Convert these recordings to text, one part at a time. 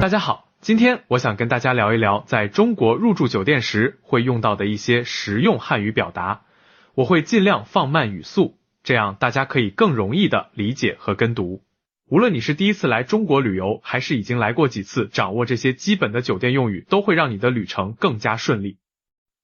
大家好，今天我想跟大家聊一聊在中国入住酒店时会用到的一些实用汉语表达。我会尽量放慢语速，这样大家可以更容易的理解和跟读。无论你是第一次来中国旅游，还是已经来过几次，掌握这些基本的酒店用语都会让你的旅程更加顺利。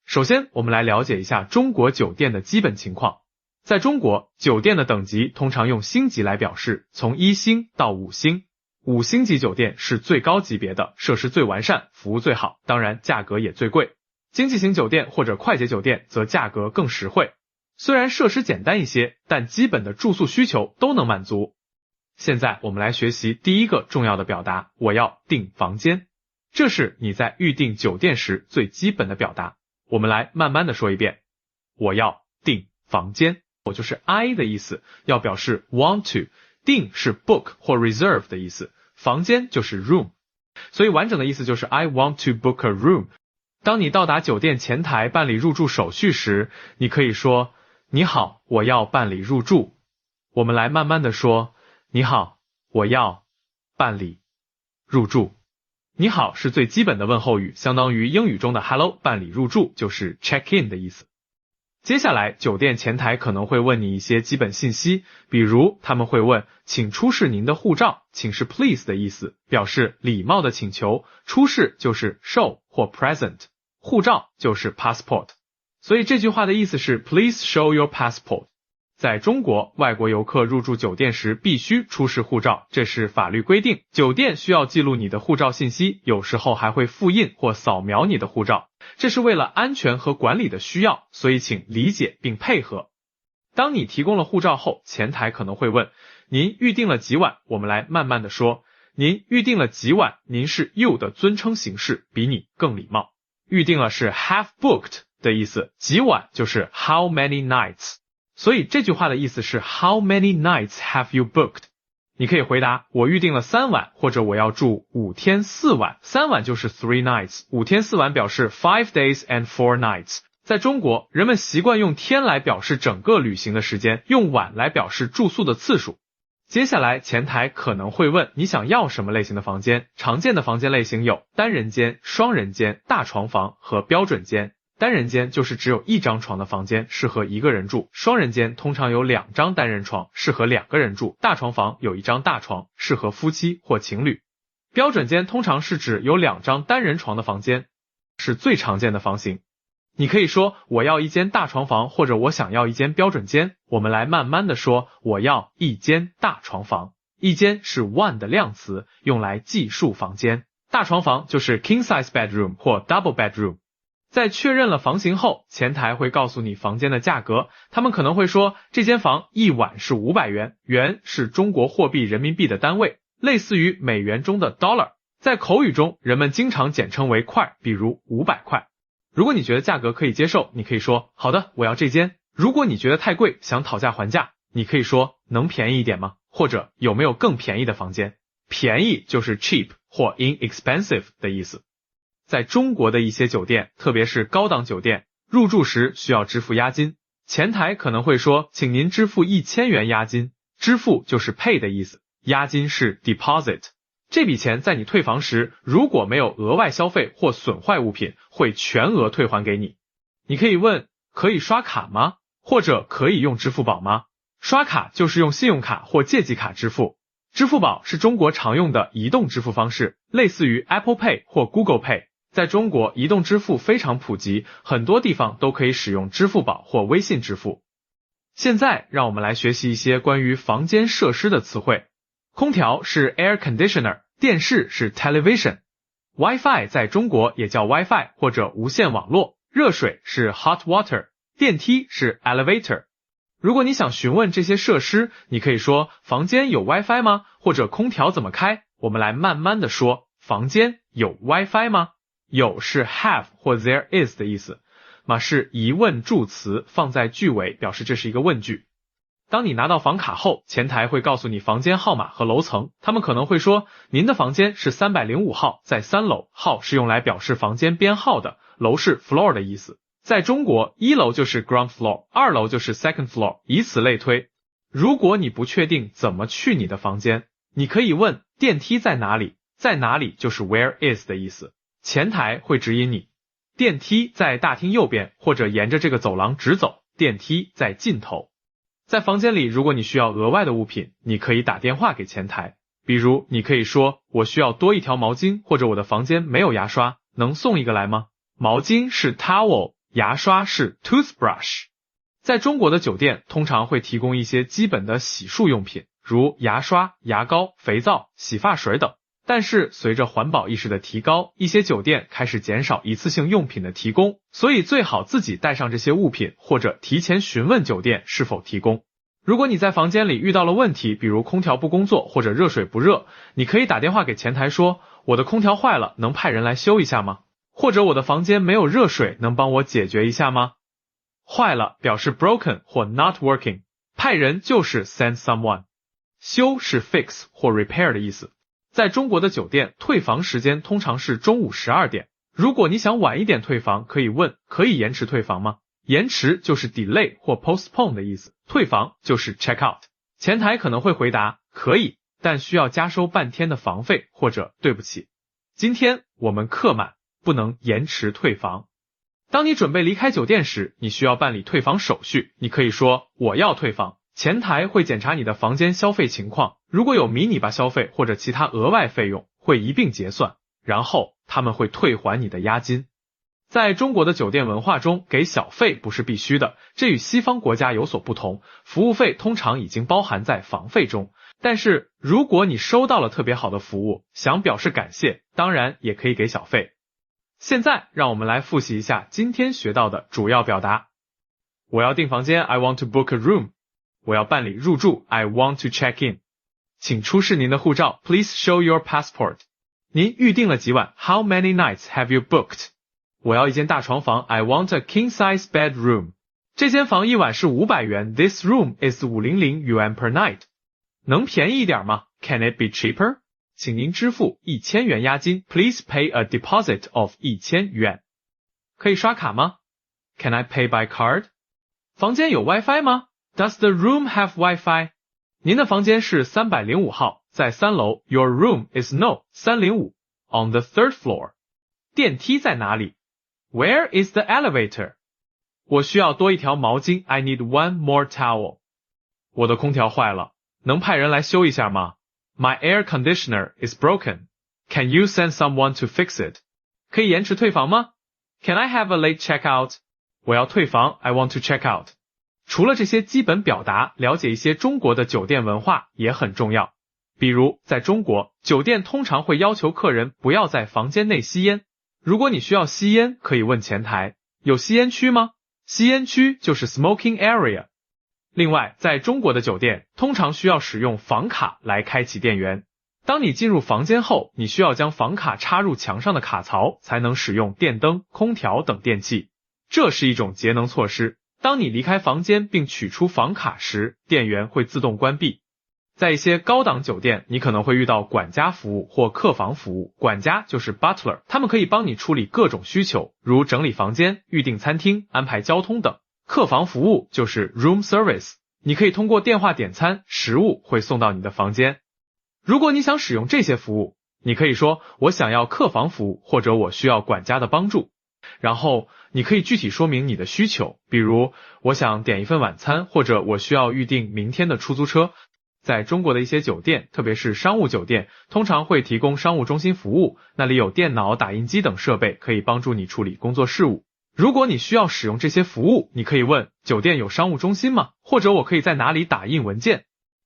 首先，我们来了解一下中国酒店的基本情况。在中国，酒店的等级通常用星级来表示，从1星到5星。5星级酒店是最高级别的，设施最完善，服务最好，当然价格也最贵。经济型酒店或者快捷酒店则价格更实惠，虽然设施简单一些，但基本的住宿需求都能满足。现在我们来学习第一个重要的表达，我要订房间。这是你在预订酒店时最基本的表达。我们来慢慢的说一遍，我要订房间。我就是 I 的意思，要表示 want to， 订是 book 或 reserve 的意思，房间就是 room， 所以完整的意思就是 I want to book a room。 当你到达酒店前台办理入住手续时，你可以说你好，我要办理入住。我们来慢慢的说，你好，我要办理入住。你好是最基本的问候语，相当于英语中的 hello， 办理入住就是 check in 的意思。接下来，酒店前台可能会问你一些基本信息，比如他们会问，请出示您的护照，请是 please 的意思，表示礼貌的请求，出示就是 show 或 present， 护照就是 passport， 所以这句话的意思是 please show your passport。在中国，外国游客入住酒店时必须出示护照，这是法律规定，酒店需要记录你的护照信息，有时候还会复印或扫描你的护照，这是为了安全和管理的需要，所以请理解并配合。当你提供了护照后，前台可能会问，您预定了几晚？我们来慢慢的说，您预定了几晚？您是 you 的尊称形式，比你更礼貌。预定了是 have booked 的意思，几晚就是 how many nights。所以这句话的意思是 How many nights have you booked？ 你可以回答我预定了3晚，或者我要住5天4晚。3晚就是 3 nights， 5天4晚表示 5 days and 4 nights。在中国，人们习惯用天来表示整个旅行的时间，用晚来表示住宿的次数。接下来前台可能会问你想要什么类型的房间，常见的房间类型有单人间、双人间、大床房和标准间。单人间就是只有1张床的房间，适合1个人住。双人间通常有2张单人床，适合2个人住。大床房有1张大床，适合夫妻或情侣。标准间通常是指有2张单人床的房间，是最常见的房型。你可以说我要一间大床房，或者我想要一间标准间。我们来慢慢的说，我要一间大床房。一间是 one 的量词，用来计数房间。大床房就是 king size bedroom 或 double bedroom。在确认了房型后，前台会告诉你房间的价格，他们可能会说这间房1晚是500元，元是中国货币人民币的单位，类似于美元中的 dollar， 在口语中人们经常简称为块，比如500块。如果你觉得价格可以接受，你可以说好的，我要这间。如果你觉得太贵，想讨价还价，你可以说能便宜一点吗？或者有没有更便宜的房间？便宜就是 cheap 或 inexpensive 的意思。在中国的一些酒店，特别是高档酒店，入住时需要支付押金，前台可能会说请您支付1000元押金，支付就是 pay 的意思，押金是 deposit。 这笔钱在你退房时，如果没有额外消费或损坏物品，会全额退还给你。你可以问可以刷卡吗？或者可以用支付宝吗？刷卡就是用信用卡或借记卡支付，支付宝是中国常用的移动支付方式，类似于 Apple Pay 或 Google Pay。在中国，移动支付非常普及，很多地方都可以使用支付宝或微信支付。现在让我们来学习一些关于房间设施的词汇。空调是 air conditioner， 电视是 television，Wi-Fi 在中国也叫 Wi-Fi 或者无线网络，热水是 hot water， 电梯是 elevator。如果你想询问这些设施，你可以说房间有 Wi-Fi 吗？或者空调怎么开？我们来慢慢的说，房间有 Wi-Fi 吗？有是 have 或 there is 的意思，嘛是疑问助词，放在句尾，表示这是一个问句。当你拿到房卡后，前台会告诉你房间号码和楼层，他们可能会说您的房间是305号，在3楼，号是用来表示房间编号的，楼是 floor 的意思。在中国，1楼就是 ground floor，2楼就是 second floor， 以此类推。如果你不确定怎么去你的房间，你可以问电梯在哪里，在哪里就是 where is 的意思，前台会指引你。电梯在大厅右边，或者沿着这个走廊直走，电梯在尽头。在房间里，如果你需要额外的物品，你可以打电话给前台，比如你可以说我需要多一条毛巾，或者我的房间没有牙刷，能送一个来吗？毛巾是 towel， 牙刷是 toothbrush。在中国的酒店通常会提供一些基本的洗漱用品，如牙刷、牙膏、肥皂、洗发水等。但是随着环保意识的提高，一些酒店开始减少一次性用品的提供，所以最好自己带上这些物品，或者提前询问酒店是否提供。如果你在房间里遇到了问题，比如空调不工作或者热水不热，你可以打电话给前台说，我的空调坏了，能派人来修一下吗？或者我的房间没有热水，能帮我解决一下吗？坏了表示 broken 或 not working， 派人就是 send someone， 修是 fix 或 repair 的意思。在中国的酒店，退房时间通常是中午12点。如果你想晚一点退房，可以问可以延迟退房吗？延迟就是 delay 或 postpone 的意思，退房就是 check out。前台可能会回答可以，但需要加收半天的房费，或者对不起，今天我们客满，不能延迟退房。当你准备离开酒店时，你需要办理退房手续，你可以说我要退房。前台会检查你的房间消费情况，如果有迷你吧消费或者其他额外费用，会一并结算，然后他们会退还你的押金。在中国的酒店文化中，给小费不是必须的，这与西方国家有所不同，服务费通常已经包含在房费中。但是如果你收到了特别好的服务，想表示感谢，当然也可以给小费。现在让我们来复习一下今天学到的主要表达。我要订房间 I want to book a room。我要办理入住 I want to check in。 请出示您的护照 Please show your passport。 您预订了几晚 How many nights have you booked？ 我要一间大床房 I want a king size bedroom。 这间房一晚是500元 This room is 500 yuan per night。 能便宜一点吗？ Can it be cheaper？ 请您支付1000元押金 Please pay a deposit of 1000元。可以刷卡吗？ Can I pay by card？ 房间有 WiFi 吗？Does the room have Wi-Fi？ 您的房间是305号，在3楼。Your room is no 305 on the 3rd floor。 电梯在哪里？ Where is the elevator？ 我需要多一条毛巾 I need one more towel。 我的空调坏了，能派人来修一下吗？ My air conditioner is broken。 Can you send someone to fix it？ 可以延迟退房吗？ Can I have a late checkout？ 我要退房 I want to check out。除了这些基本表达，了解一些中国的酒店文化也很重要。比如，在中国，酒店通常会要求客人不要在房间内吸烟。如果你需要吸烟，可以问前台，有吸烟区吗？吸烟区就是 smoking area。另外，在中国的酒店，通常需要使用房卡来开启电源。当你进入房间后，你需要将房卡插入墙上的卡槽，才能使用电灯、空调等电器。这是一种节能措施。当你离开房间并取出房卡时，电源会自动关闭。在一些高档酒店，你可能会遇到管家服务或客房服务，管家就是 butler， 他们可以帮你处理各种需求，如整理房间、预订餐厅、安排交通等。客房服务就是 room service， 你可以通过电话点餐，食物会送到你的房间。如果你想使用这些服务，你可以说我想要客房服务，或者我需要管家的帮助。然后你可以具体说明你的需求，比如我想点一份晚餐，或者我需要预订明天的出租车。在中国的一些酒店，特别是商务酒店，通常会提供商务中心服务，那里有电脑、打印机等设备，可以帮助你处理工作事务。如果你需要使用这些服务，你可以问酒店有商务中心吗？或者我可以在哪里打印文件？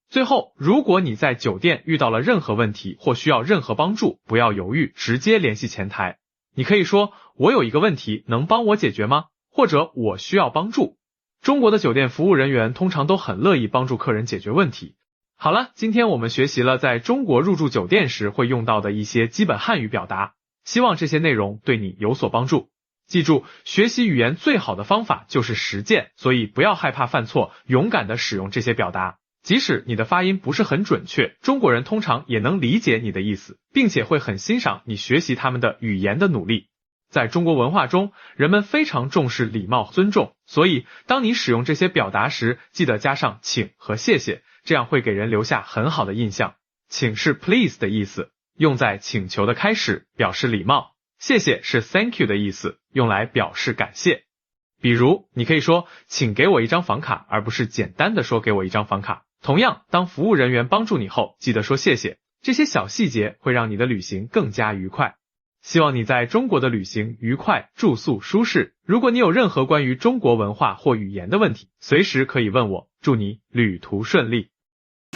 最后，如果你在酒店遇到了任何问题或需要任何帮助，不要犹豫，直接联系前台。你可以说我有一个问题，能帮我解决吗？或者我需要帮助。中国的酒店服务人员通常都很乐意帮助客人解决问题。好了，今天我们学习了在中国入住酒店时会用到的一些基本汉语表达，希望这些内容对你有所帮助。记住，学习语言最好的方法就是实践，所以不要害怕犯错，勇敢地使用这些表达。即使你的发音不是很准确，中国人通常也能理解你的意思，并且会很欣赏你学习他们的语言的努力。在中国文化中，人们非常重视礼貌尊重，所以当你使用这些表达时，记得加上请和谢谢，这样会给人留下很好的印象。请是 please 的意思，用在请求的开始，表示礼貌。谢谢是 thank you 的意思，用来表示感谢。比如，你可以说请给我一张房卡，而不是简单的说给我一张房卡。同样，当服务人员帮助你后，记得说谢谢。这些小细节会让你的旅行更加愉快。希望你在中国的旅行愉快，住宿舒适。如果你有任何关于中国文化或语言的问题，随时可以问我。祝你旅途顺利。